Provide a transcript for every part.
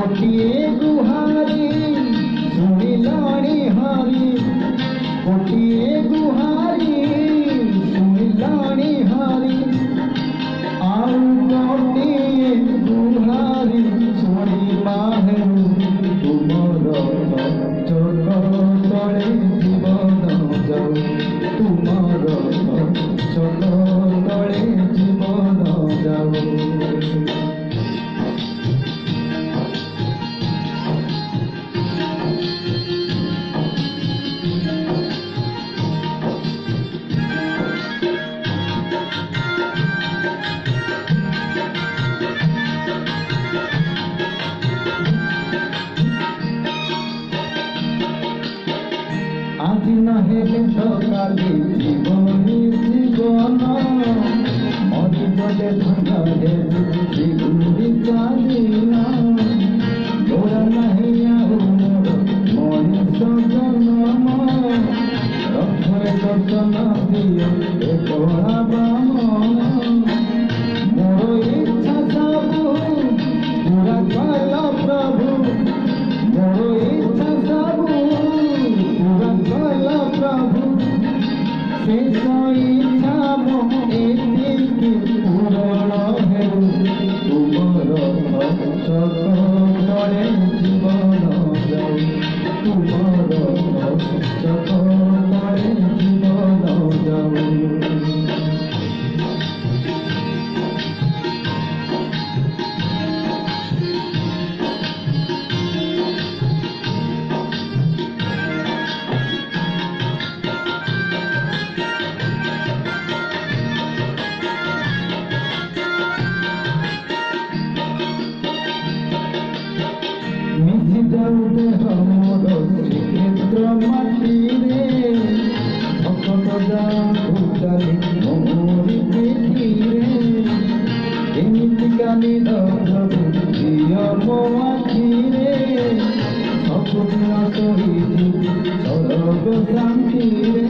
गोटिए गुहारी सुनिलाणी हारी गोटिए गुहारी सुनिलाणी हारी आउ गोटिए गुहारी सुनी माहे तुमर चोट तले जीवन जाऊ तुमर चोट तले जीवन जाऊ। आज नहेले तो काली जीवनी जीवन मरिगले धनरे जीवनी कालीना मोरा नहीं आउ मोर मनीष जन्म रक्षे दर्शन दियो ए कला बाम मोर इच्छा सबू पूरा कल प्रभु मोर इच्छा सबू पूरा कल प्रभु शेष इच्छा मोहि पूरण हेउ तुमर चक तले जीवन जाऊ तुमर चक तले जीवन जाऊ। मिझी जाऊते हमर श्रीक्षेत्र माटी रे भक्त जाऊली मोरी पीठी रे एमिति काली प्रभु दिय मो आखि रे सबुदिन सही सरग शांति रे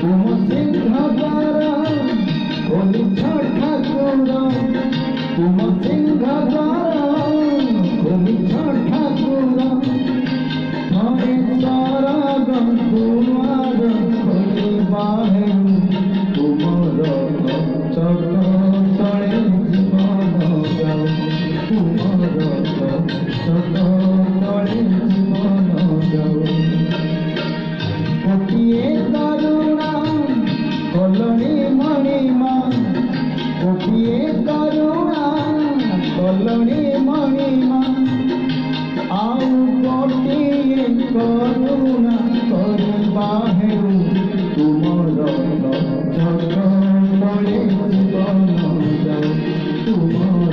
तुम सिंह द्वार खोली ठाकुर तुम सिंह द्वार खोली ठाकुर हरे सरग दुआर खोली बाहे तुमर चक तले जीवन जाऊ तुमर चक तले जीवन जाऊ। गोटिए करुणा कलनी मणिमा गोटिए करुणा कलनी मणिमा आउ गोटिए करुणा करबा हेउ तुमर चक तले जीवन जाऊ तुमर